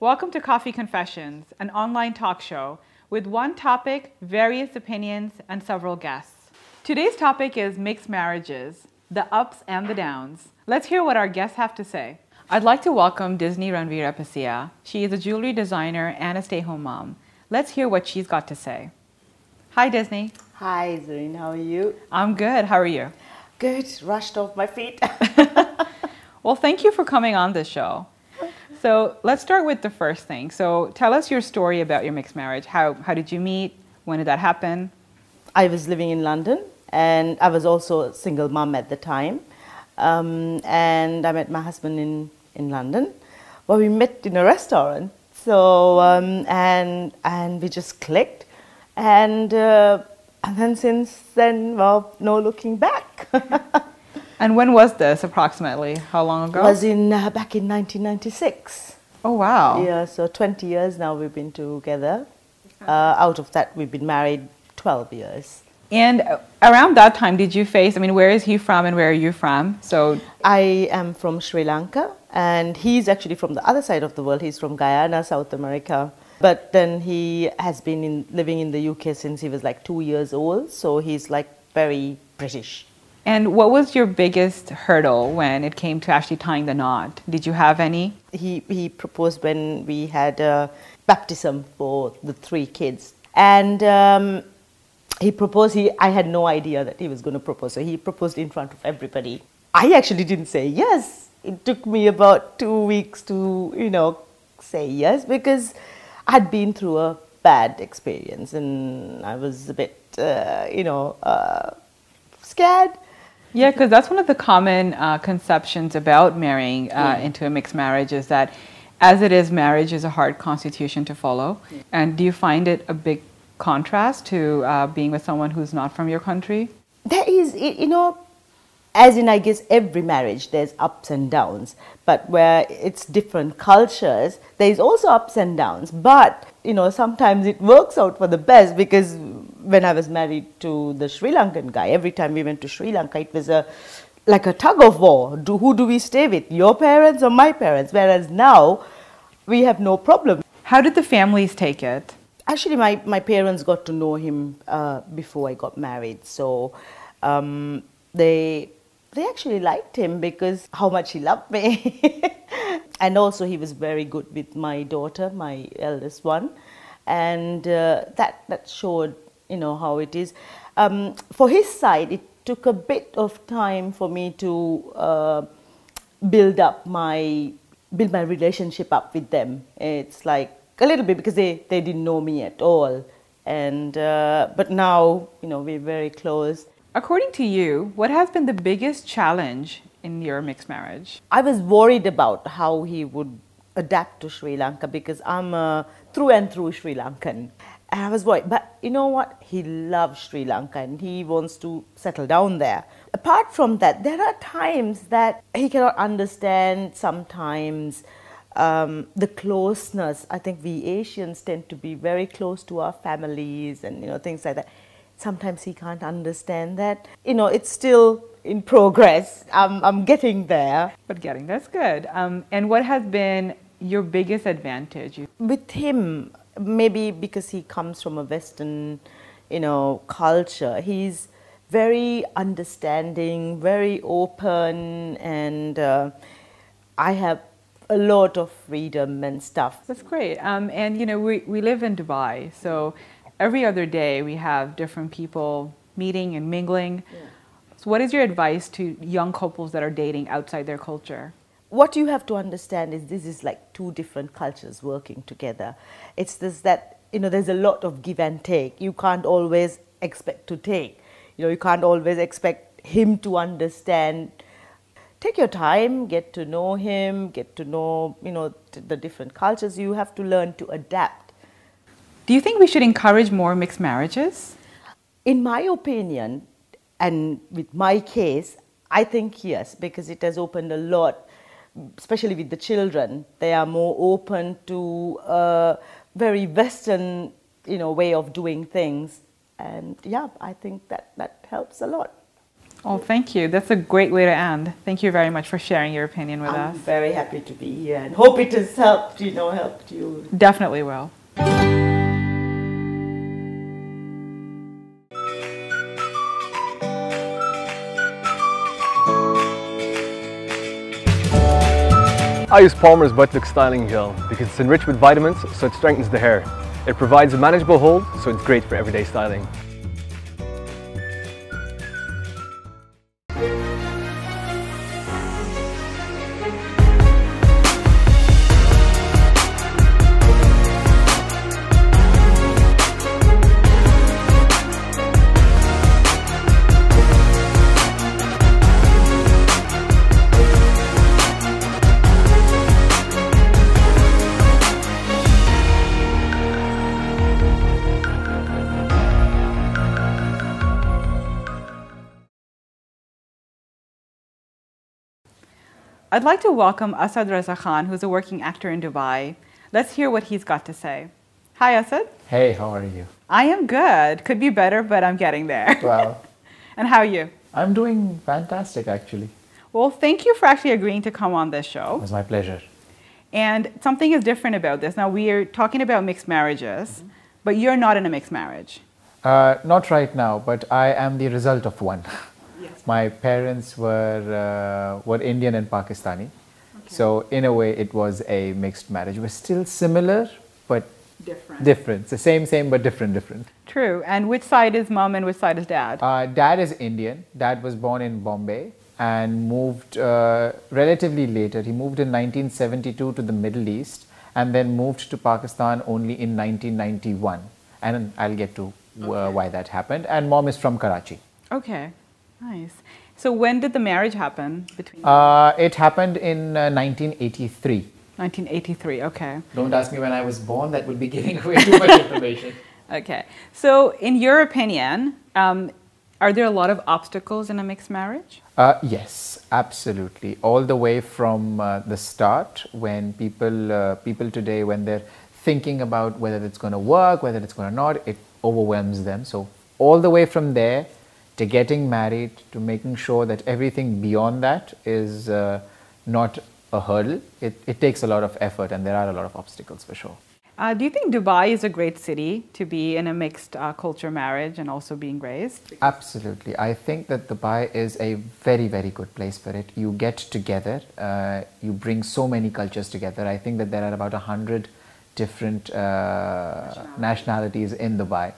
Welcome to Coffee Confessions, an online talk show with one topic, various opinions, and several guests. Today's topic is mixed marriages, the ups and the downs. Let's hear what our guests have to say. I'd like to welcome Disni Pasea. She is a jewelry designer and a stay-home mom. Let's hear what she's got to say. Hi, Disni. Hi, Zareen. How are you? I'm good. How are you? Good. Rushed off my feet. Well, thank you for coming on this show. So let's start with the first thing. So tell us your story about your mixed marriage. How did you meet? When did that happen? I was living in London and I was also a single mom at the time. And I met my husband in London. Well, we met in a restaurant. So, and we just clicked. And then since then, well, no looking back. And when was this approximately? How long ago? It was back in 1996. Oh, wow. Yeah, so 20 years now we've been together. Out of that, we've been married 12 years. And around that time, did you face, where is he from and where are you from? So I am from Sri Lanka and he's actually from the other side of the world. He's from Guyana, South America. But then he has been living in the UK since he was like 2 years old. So he's like very British. And what was your biggest hurdle when it came to actually tying the knot? Did you have any? He proposed when we had baptism for the 3 kids. And he proposed, I had no idea that he was going to propose. So he proposed in front of everybody. I actually didn't say yes. It took me about 2 weeks to, say yes because I'd been through a bad experience and I was a bit, scared. Yeah, because that's one of the common conceptions about marrying into a mixed marriage is that as it is, marriage is a hard constitution to follow. Yeah. And do you find it a big contrast to being with someone who's not from your country? There is, as in I guess every marriage, there's ups and downs. But where it's different cultures, there's also ups and downs. But, sometimes it works out for the best because when I was married to the Sri Lankan guy, every time we went to Sri Lanka, it was like a tug of war. Who do we stay with, your parents or my parents? Whereas now, we have no problem. How did the families take it? Actually, my parents got to know him before I got married. So they actually liked him because how much he loved me. And also he was very good with my daughter, my eldest one. And that showed, how it is. For his side, it took a bit of time for me to build my relationship up with them. It's like a little bit because they didn't know me at all. And but now, we're very close. According to you, what has been the biggest challenge in your mixed marriage? I was worried about how he would adapt to Sri Lanka because I'm a through and through Sri Lankan. And I was worried. But you know what? He loves Sri Lanka and he wants to settle down there. Apart from that, there are times that he cannot understand sometimes the closeness. I think we Asians tend to be very close to our families and, things like that. Sometimes he can't understand that. It's still in progress. I'm getting there. But getting there's good. And what has been your biggest advantage? With him, maybe because he comes from a Western, culture, he's very understanding, very open, and I have a lot of freedom and stuff. That's great. And we live in Dubai, so every other day we have different people meeting and mingling. Yeah. So what is your advice to young couples that are dating outside their culture? What you have to understand is this is like 2 different cultures working together. It's this that, there's a lot of give and take. You can't always expect to take. You can't always expect him to understand. Take your time, get to know him, get to know, the different cultures. You have to learn to adapt. Do you think we should encourage more mixed marriages? In my opinion, and with my case, I think yes, because it has opened a lot, especially with the children. They are more open to a very Western, way of doing things. And yeah, I think that helps a lot. Oh, thank you. That's a great way to end. Thank you very much for sharing your opinion with us. I'm very happy to be here and hope it has helped you. Definitely will. I use Palmer's Butt Look Styling Gel because it's enriched with vitamins, so it strengthens the hair. It provides a manageable hold, so it's great for everyday styling. I'd like to welcome Asad Raza Khan, who's a working actor in Dubai. Let's hear what he's got to say. Hi, Asad. Hey, how are you? I am good. Could be better, but I'm getting there. Wow. And how are you? I'm doing fantastic, actually. Well, thank you for actually agreeing to come on this show. It was my pleasure. And something is different about this. Now, we are talking about mixed marriages, but you're not in a mixed marriage. Not right now, but I am the result of one. Yes. My parents were Indian and Pakistani. Okay. So, in a way, it was a mixed marriage. We're still similar, but different. The same, but different. True. And which side is mom and which side is dad? Dad is Indian. Dad was born in Bombay and moved relatively later. He moved in 1972 to the Middle East and then moved to Pakistan only in 1991. And I'll get to why that happened. And mom is from Karachi. Okay, nice. So when did the marriage happen between It happened in 1983. 1983, okay. Don't ask me when I was born. That would be giving away too much information. Okay. So in your opinion, are there a lot of obstacles in a mixed marriage? Yes, absolutely. All the way from the start, when people today, when they're thinking about whether it's going to work, whether it's going to not, it overwhelms them. So all the way from there to getting married, to making sure that everything beyond that is not a hurdle, it takes a lot of effort, and there are a lot of obstacles for sure. Do you think Dubai is a great city to be in a mixed culture marriage and also being raised? Absolutely. I think that Dubai is a very, very good place for it. You get together, you bring so many cultures together. I think that there are about 100 different nationalities in Dubai.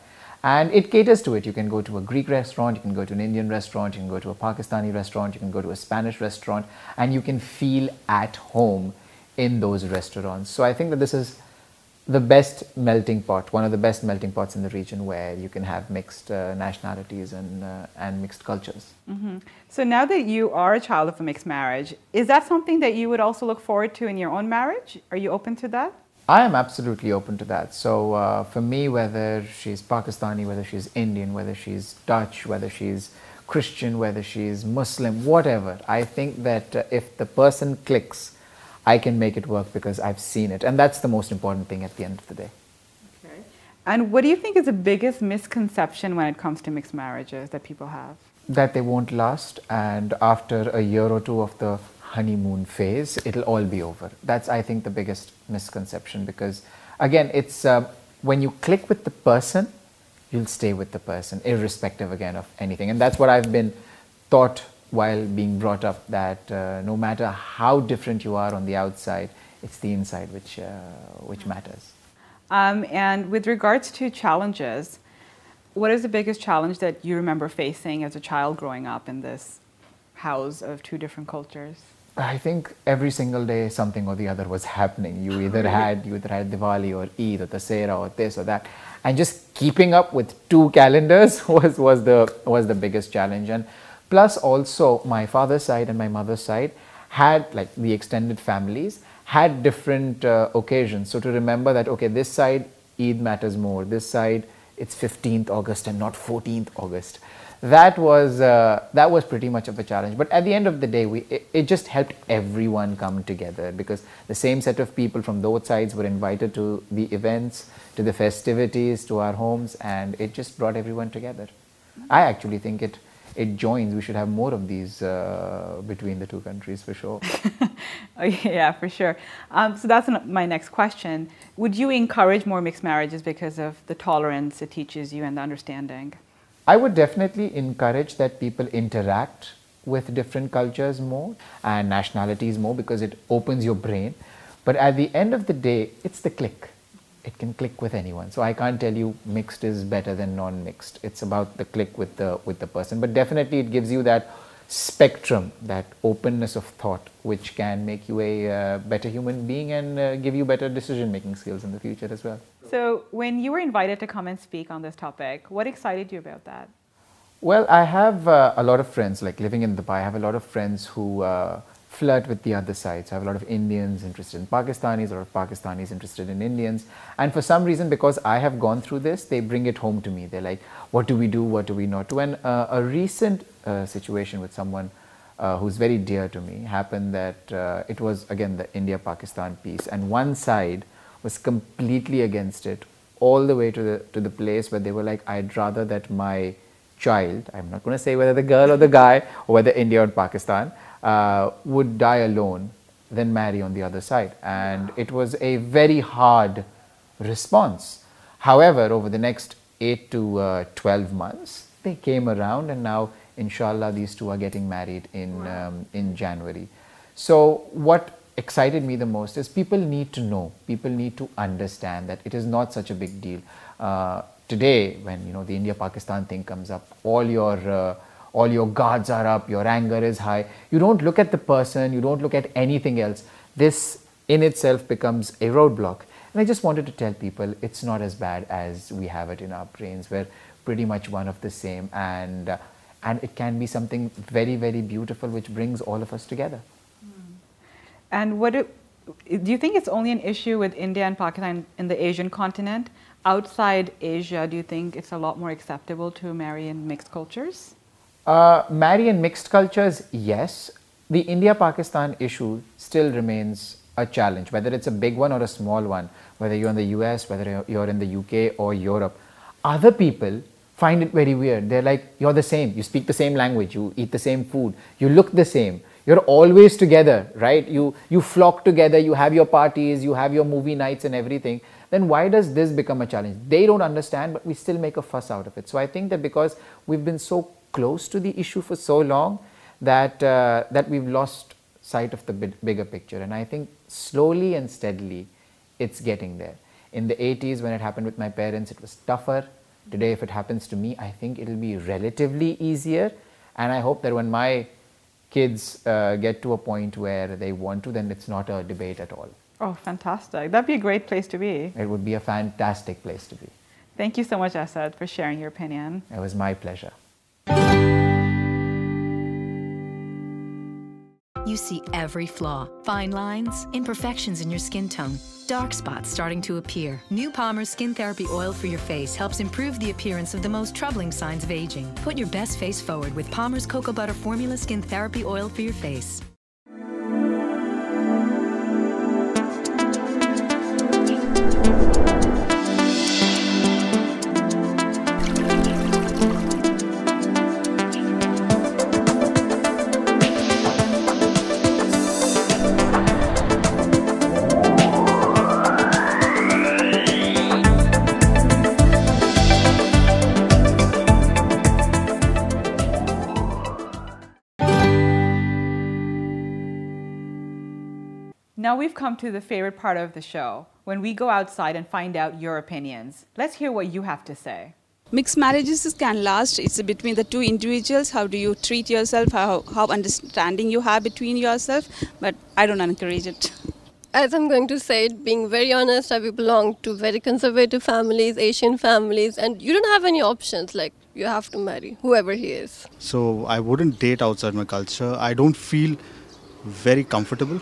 And it caters to it. You can go to a Greek restaurant, you can go to an Indian restaurant, you can go to a Pakistani restaurant, you can go to a Spanish restaurant, and you can feel at home in those restaurants. So I think that this is the best melting pot, one of the best melting pots in the region, where you can have mixed nationalities and mixed cultures. Mm-hmm. So now that you are a child of a mixed marriage, is that something that you would also look forward to in your own marriage? Are you open to that? I am absolutely open to that. So for me, whether she's Pakistani, whether she's Indian, whether she's Dutch, whether she's Christian, whether she's Muslim, whatever, I think that if the person clicks, I can make it work because I've seen it. And that's the most important thing at the end of the day. Okay. And what do you think is the biggest misconception when it comes to mixed marriages that people have? That they won't last, and after a year or two of the honeymoon phase, it'll all be over. That's, I think, the biggest misconception, because again, it's when you click with the person, you'll stay with the person, irrespective again of anything. And that's what I've been taught while being brought up, that no matter how different you are on the outside, it's the inside which matters. And with regards to challenges, what is the biggest challenge that you remember facing as a child growing up in this house of two different cultures? I think every single day something or the other was happening. You either had Diwali or Eid or Pasea or this or that, and just keeping up with two calendars was the biggest challenge. And plus also my father's side and my mother's side had, like, the extended families had different occasions. So to remember that, okay, this side Eid matters more, this side it's 15th August and not 14th August. That was pretty much of a challenge. But at the end of the day, it just helped everyone come together, because the same set of people from both sides were invited to the events, to the festivities, to our homes, and it just brought everyone together. I actually think it it joins, we should have more of these between the two countries for sure. Yeah, for sure. So that's my next question. Would you encourage more mixed marriages because of the tolerance it teaches you and the understanding? I would definitely encourage that people interact with different cultures more and nationalities more, because it opens your brain. But at the end of the day, it's the click. It can click with anyone. So I can't tell you mixed is better than non-mixed. It's about the click with the person. But definitely it gives you that spectrum, that openness of thought, which can make you a better human being and give you better decision-making skills in the future as well. So when you were invited to come and speak on this topic, what excited you about that? Well, I have a lot of friends, like living in Dubai, I have a lot of friends who flirt with the other side. So I have a lot of Indians interested in Pakistanis, a lot of Pakistanis interested in Indians. And for some reason, because I have gone through this, they bring it home to me. They're like, what do we do? What do we not do? And a recent situation with someone who's very dear to me happened that it was, again, the India-Pakistan piece. And one side was completely against it, all the way to the place where they were like, I'd rather that my child, I'm not going to say whether the girl or the guy or whether India or Pakistan, would die alone than marry on the other side. And it was a very hard response. However, over the next 8 to 12 months, they came around, and now, inshallah, these two are getting married in January. So what excited me the most is people need to know, people need to understand that it is not such a big deal. Today, when the India-Pakistan thing comes up, all your guards are up, your anger is high. You don't look at the person, you don't look at anything else. This in itself becomes a roadblock. And I just wanted to tell people it's not as bad as we have it in our brains. We're pretty much one of the same, and it can be something very, very beautiful which brings all of us together. And do you think it's only an issue with India and Pakistan in the Asian continent? Outside Asia, do you think it's a lot more acceptable to marry in mixed cultures? Marry in mixed cultures, yes. The India-Pakistan issue still remains a challenge, whether it's a big one or a small one, whether you're in the US, whether you're in the UK or Europe. Other people find it very weird. They're like, you're the same, you speak the same language, you eat the same food, you look the same, you're always together, right? You flock together, you have your parties, you have your movie nights and everything. Then why does this become a challenge? They don't understand, but we still make a fuss out of it. So I think that because we've been so close to the issue for so long that we've lost sight of the bigger picture. And I think slowly and steadily it's getting there. In the 80s, when it happened with my parents, it was tougher. Today, if it happens to me, I think it'll be relatively easier. And I hope that when my kids get to a point where they want to, then it's not a debate at all. Oh, fantastic. That'd be a great place to be. It would be a fantastic place to be. Thank you so much, Asad, for sharing your opinion. It was my pleasure. You see every flaw, fine lines, imperfections in your skin tone, dark spots starting to appear. New Palmer's Skin Therapy Oil for your face helps improve the appearance of the most troubling signs of aging. Put your best face forward with Palmer's Cocoa Butter Formula Skin Therapy Oil for your face. Now we've come to the favorite part of the show, when we go outside and find out your opinions. Let's hear what you have to say. Mixed marriages can last. It's between the two individuals. How do you treat yourself? How understanding you have between yourself? But I don't encourage it. As I'm going to say it, being very honest, I belong to very conservative families, Asian families, and you don't have any options. Like, you have to marry whoever he is. So I wouldn't date outside my culture. I don't feel very comfortable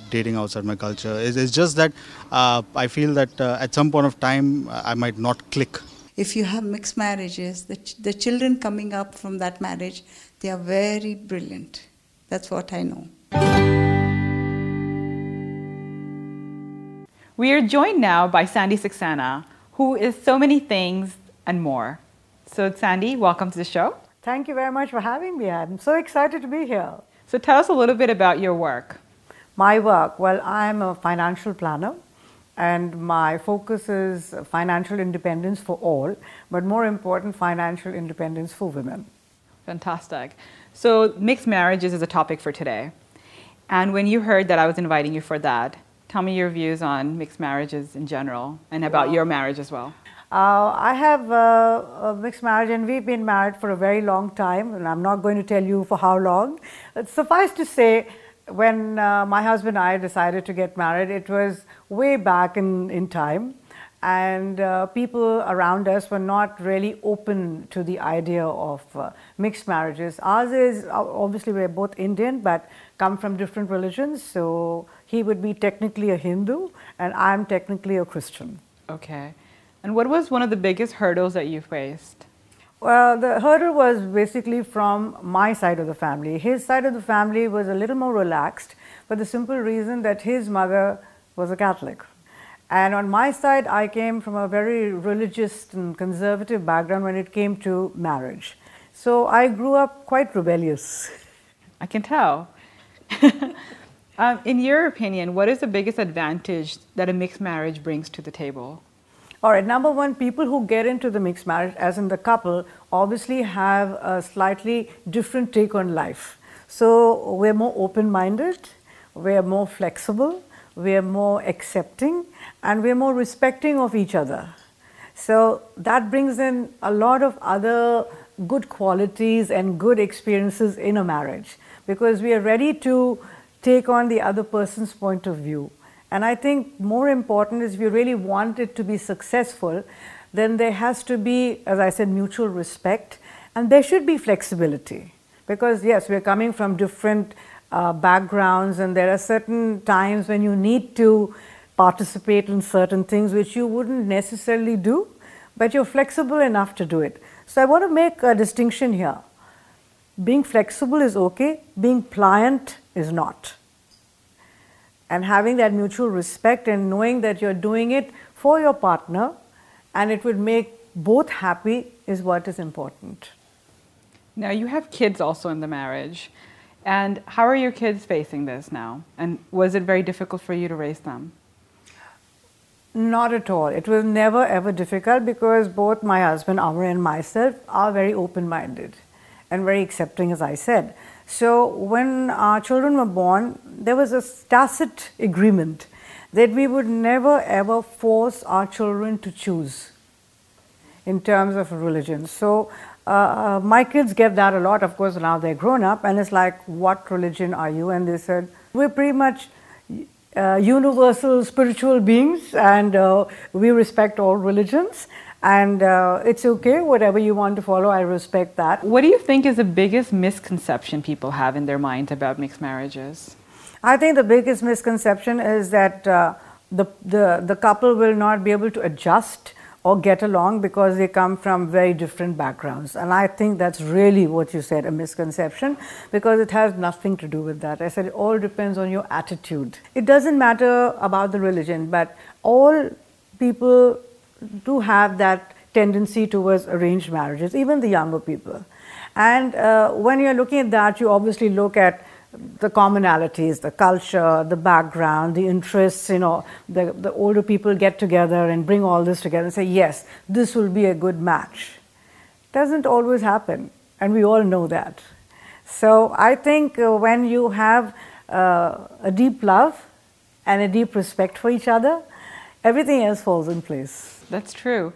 dating outside my culture. It's just that I feel that at some point of time I might not click. If you have mixed marriages, the children coming up from that marriage, they are very brilliant. That's what I know. We are joined now by Sandi Saxena, who is so many things and more. So Sandi, welcome to the show. Thank you very much for having me. I'm so excited to be here. So tell us a little bit about your work. My work, well, I'm a financial planner and my focus is financial independence for all, but more important, financial independence for women. Fantastic. So mixed marriages is a topic for today. And when you heard that I was inviting you for that, tell me your views on mixed marriages in general and about your marriage as well. I have a mixed marriage and we've been married for a very long time, and I'm not going to tell you for how long. Suffice to say, when my husband and I decided to get married, it was way back in time, and people around us were not really open to the idea of mixed marriages. Ours is, obviously we're both Indian but come from different religions, so he would be technically a Hindu and I'm technically a Christian. Okay. And what was one of the biggest hurdles that you faced? Well, the hurdle was basically from my side of the family. His side of the family was a little more relaxed for the simple reason that his mother was a Catholic. And on my side, I came from a very religious and conservative background when it came to marriage. So I grew up quite rebellious. I can tell. In your opinion, what is the biggest advantage that a mixed marriage brings to the table? All right, number one, people who get into the mixed marriage, as in the couple, obviously have a slightly different take on life. So we're more open-minded, we're more flexible, we're more accepting, and we're more respecting of each other. So that brings in a lot of other good qualities and good experiences in a marriage, because we are ready to take on the other person's point of view. And I think more important is, if you really want it to be successful, then there has to be, as I said, mutual respect, and there should be flexibility. Because yes, we're coming from different backgrounds, and there are certain times when you need to participate in certain things which you wouldn't necessarily do, but you're flexible enough to do it. So I want to make a distinction here. Being flexible is okay, being pliant is not. And having that mutual respect and knowing that you're doing it for your partner and it would make both happy is what is important. Now you have kids also in the marriage. And how are your kids facing this now? And was it very difficult for you to raise them? Not at all. It was never ever difficult because both my husband, Amar, and myself are very open-minded and very accepting, as I said. So when our children were born, there was a tacit agreement that we would never ever force our children to choose in terms of religion. So my kids get that a lot. Of course, now they're grown up, and it's like, what religion are you? And they said, we're pretty much universal spiritual beings, and we respect all religions. And it's okay, whatever you want to follow, I respect that. What do you think is the biggest misconception people have in their minds about mixed marriages? I think the biggest misconception is that the couple will not be able to adjust or get along because they come from very different backgrounds. And I think that's really what you said, a misconception, because it has nothing to do with that. I said it all depends on your attitude. It doesn't matter about the religion, but all people do have that tendency towards arranged marriages, even the younger people. And when you're looking at that, you obviously look at the commonalities, the culture, the background, the interests. You know, the older people get together and bring all this together and say, yes, this will be a good match. Doesn't always happen, and we all know that. So I think when you have a deep love and a deep respect for each other, everything else falls in place. That's true.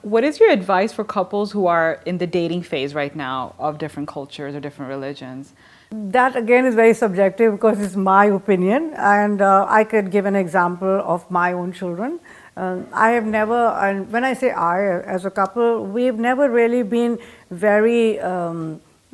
What is your advice for couples who are in the dating phase right now of different cultures or different religions? That again is very subjective because it's my opinion, and I could give an example of my own children. I have never, and when I say I, as a couple, we've never really been very,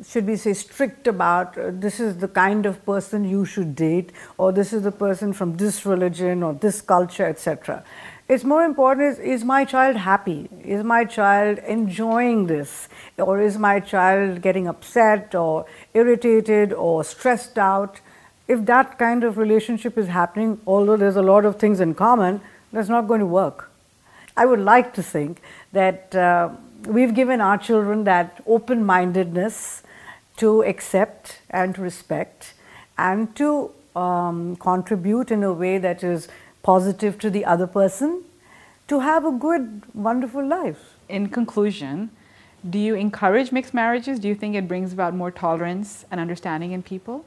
should we say, strict about this is the kind of person you should date, or this is the person from this religion or this culture, etc. It's more important is my child happy? Is my child enjoying this? Or is my child getting upset or irritated or stressed out? If that kind of relationship is happening, although there's a lot of things in common, that's not going to work. I would like to think that we've given our children that open-mindedness to accept and to respect and to contribute in a way that is positive to the other person, to have a good, wonderful life. In conclusion, do you encourage mixed marriages? Do you think it brings about more tolerance and understanding in people?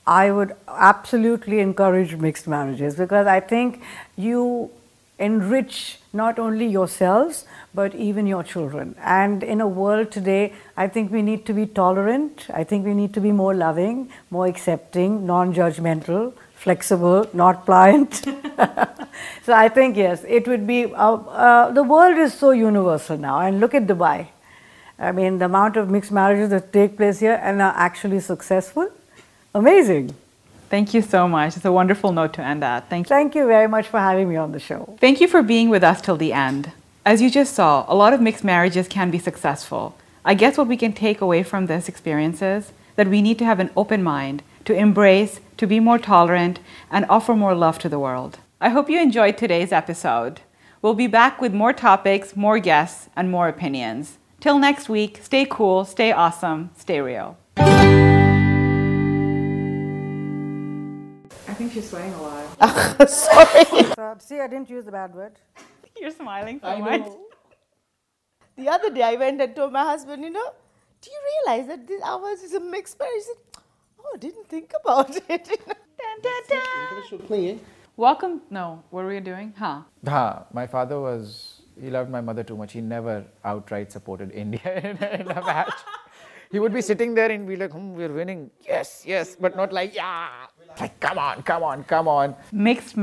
I would absolutely encourage mixed marriages because I think you enrich not only yourselves but even your children. And in a world today, I think we need to be tolerant. I think we need to be more loving, more accepting, non-judgmental, flexible, not pliant. So I think yes, it would be, the world is so universal now, and look at Dubai. I mean, the amount of mixed marriages that take place here and are actually successful, amazing. Thank you so much. It's a wonderful note to end at. Thank you. Thank you very much for having me on the show. Thank you for being with us till the end. As you just saw, a lot of mixed marriages can be successful. I guess what we can take away from this experience is that we need to have an open mind, to embrace, to be more tolerant, and offer more love to the world. I hope you enjoyed today's episode. We'll be back with more topics, more guests, and more opinions. Till next week, stay cool, stay awesome, stay real. I think she's sweating a lot. Sorry. See, I didn't use the bad word. You're smiling so much. The other day I went and told my husband, do you realize that ours is a mixed marriage? He said, oh, I didn't think about it. Dun, dun, dun. Welcome. No, what were we doing? My father he loved my mother too much. He never outright supported India in a match. He would be sitting there and be like, we're winning. Yes, yes, but not like, yeah. Like, come on. Mixed